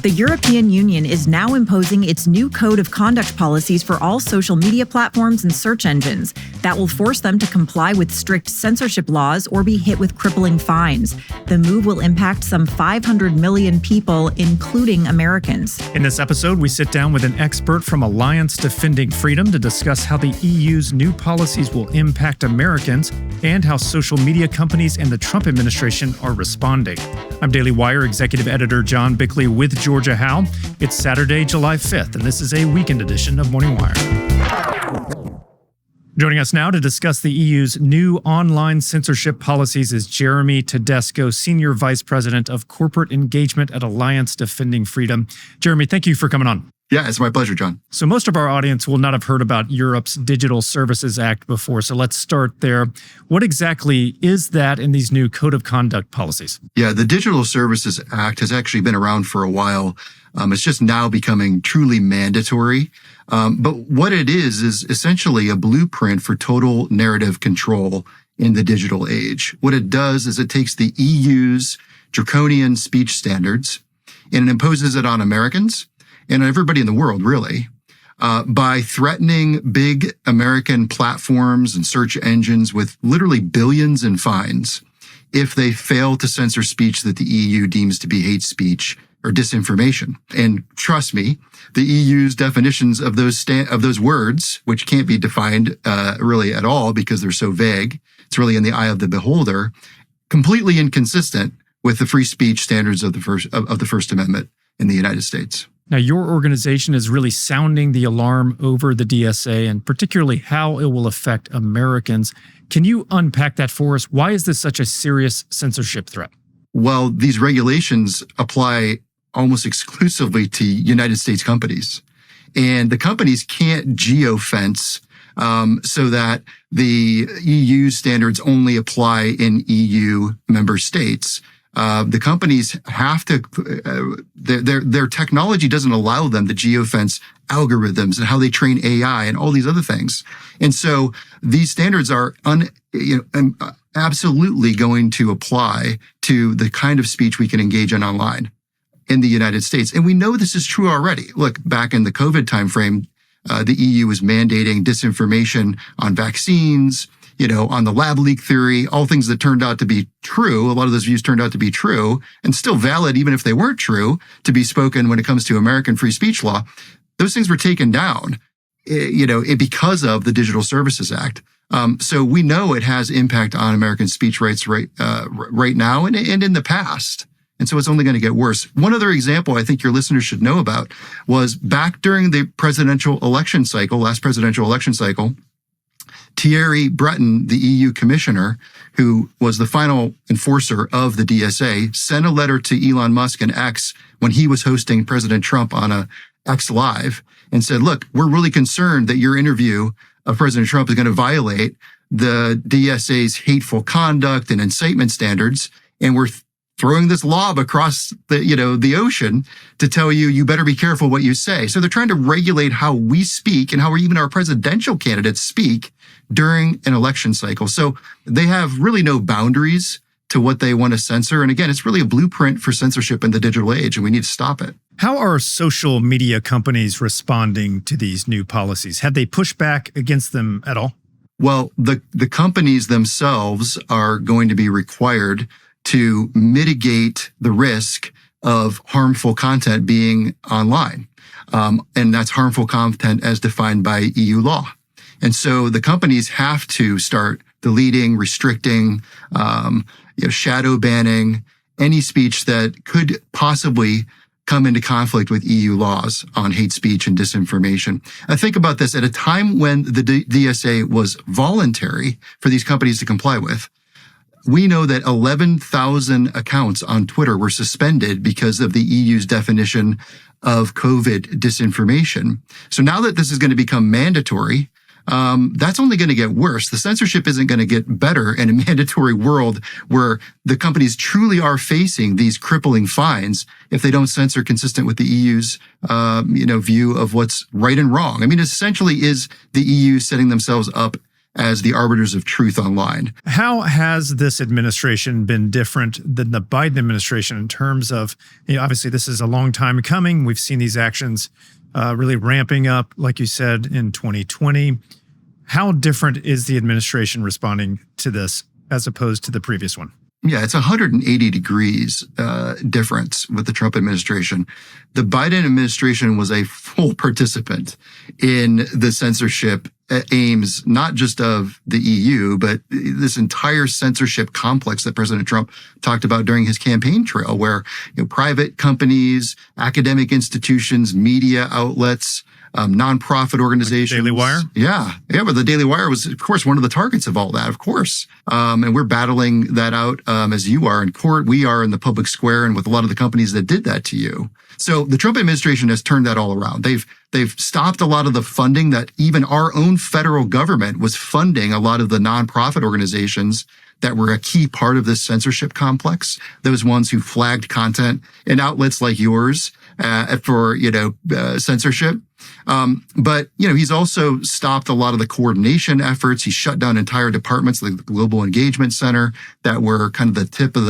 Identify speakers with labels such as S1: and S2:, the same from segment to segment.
S1: The European Union is now imposing its new code of conduct policies for all social media platforms and search engines that will force them to comply with strict censorship laws or be hit with crippling fines. The move will impact some 500 million people, including Americans.
S2: In this episode, we sit down with an expert from Alliance Defending Freedom to discuss how the EU's new policies will impact Americans and how social media companies and the Trump administration are responding. I'm Daily Wire Executive Editor John Bickley with Georgia Howe. It's Saturday, July 5th, and this is a weekend edition of Morning Wire. Joining us now to discuss the EU's new online censorship policies is Jeremy Tedesco, Senior Vice President of Corporate Engagement at Alliance Defending Freedom. Jeremy, thank you for coming on.
S3: Yeah, it's my pleasure, John.
S2: So most of our audience will not have heard about Europe's Digital Services Act before, so let's start there. What exactly is that in these new Code of Conduct policies?
S3: Yeah, the Digital Services Act has actually been around for a while. It's just now becoming truly mandatory. But what it is essentially a blueprint for total narrative control in the digital age. What it does is it takes the EU's draconian speech standards and it imposes it on Americans and everybody in the world, really, by threatening big American platforms and search engines with literally billions in fines if they fail to censor speech that the EU deems to be hate speech or disinformation. And trust me, the EU's definitions of those words, which can't be defined really at all because they're so vague, it's really in the eye of the beholder, completely inconsistent with the free speech standards of the First Amendment in the United States.
S2: Now, your organization is really sounding the alarm over the DSA and particularly how it will affect Americans. Can you unpack that for us? Why is this such a serious censorship threat?
S3: Well, these regulations apply almost exclusively to United States companies. And the companies can't geofence so that the EU standards only apply in EU member states. The companies have to, their technology doesn't allow them to geofence algorithms and how they train AI and all these other things. And so these standards are absolutely going to apply to the kind of speech we can engage in online in the United States. And we know this is true already. Look, back in the COVID timeframe, the EU was mandating disinformation on vaccines, on the lab leak theory, all things that turned out to be true. A lot of those views turned out to be true and still valid, even if they weren't true, to be spoken when it comes to American free speech law. Those things were taken down, because of the Digital Services Act. So we know it has impact on American speech rights right now and in the past. And so it's only going to get worse. One other example I think your listeners should know about was back during the last presidential election cycle, Thierry Breton, the EU commissioner, who was the final enforcer of the DSA, sent a letter to Elon Musk and X when he was hosting President Trump on a X Live and said, look, we're really concerned that your interview of President Trump is going to violate the DSA's hateful conduct and incitement standards. And we're throwing this lob across the ocean to tell you better be careful what you say. So they're trying to regulate how we speak and how even our presidential candidates speak during an election cycle. So they have really no boundaries to what they want to censor. And again, it's really a blueprint for censorship in the digital age, and we need to stop it.
S2: How are social media companies responding to these new policies? Have they pushed back against them at all?
S3: Well, the companies themselves are going to be required to mitigate the risk of harmful content being online. And that's harmful content as defined by EU law. And so the companies have to start deleting, restricting, shadow banning any speech that could possibly come into conflict with EU laws on hate speech and disinformation. I think about this at a time when the DSA was voluntary for these companies to comply with. We know that 11,000 accounts on Twitter were suspended because of the EU's definition of COVID disinformation. So now that this is going to become mandatory, that's only going to get worse. The censorship isn't going to get better in a mandatory world where the companies truly are facing these crippling fines if they don't censor consistent with the EU's, view of what's right and wrong. I mean, essentially is the EU setting themselves up as the arbiters of truth online.
S2: How has this administration been different than the Biden administration in terms of, obviously this is a long time coming. We've seen these actions really ramping up, like you said, in 2020. How different is the administration responding to this as opposed to the previous one?
S3: Yeah, it's 180 degrees difference with the Trump administration. The Biden administration was a full participant in the censorship aims, not just of the EU, but this entire censorship complex that President Trump talked about during his campaign trail, where private companies, academic institutions, media outlets, nonprofit organizations.
S2: Like Daily Wire?
S3: Yeah, but the Daily Wire was, of course, one of the targets of all that, of course. And we're battling that out as you are in court. We are in the public square and with a lot of the companies that did that to you. So the Trump administration has turned that all around. They've stopped a lot of the funding that even our own federal government was funding a lot of the nonprofit organizations that were a key part of this censorship complex. Those ones who flagged content in outlets like yours for censorship. But he's also stopped a lot of the coordination efforts. He shut down entire departments, like the Global Engagement Center, that were kind of the tip of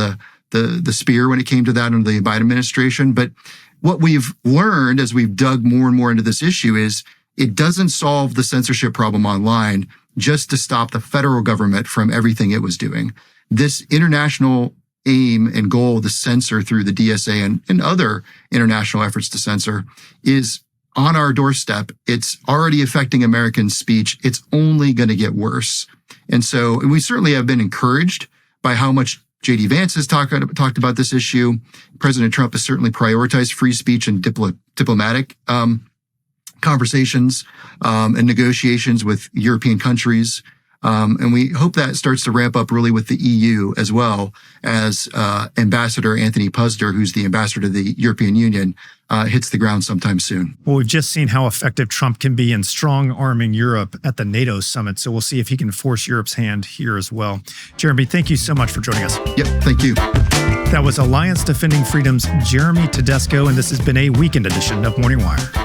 S3: the spear when it came to that under the Biden administration. But what we've learned as we've dug more and more into this issue is it doesn't solve the censorship problem online just to stop the federal government from everything it was doing. This international aim and goal to censor through the DSA and other international efforts to censor is on our doorstep. It's already affecting American speech. It's only going to get worse. And so we certainly have been encouraged by how much J.D. Vance has talked about this issue. President Trump has certainly prioritized free speech and diplomatic conversations and negotiations with European countries. And we hope that starts to ramp up really with the EU as well as Ambassador Anthony Puzder, who's the ambassador to the European Union, hits the ground sometime soon.
S2: Well, we've just seen how effective Trump can be in strong-arming Europe at the NATO summit. So we'll see if he can force Europe's hand here as well. Jeremy, thank you so much for joining us.
S3: Yep, thank you.
S2: That was Alliance Defending Freedom's Jeremy Tedesco, and this has been a weekend edition of Morning Wire.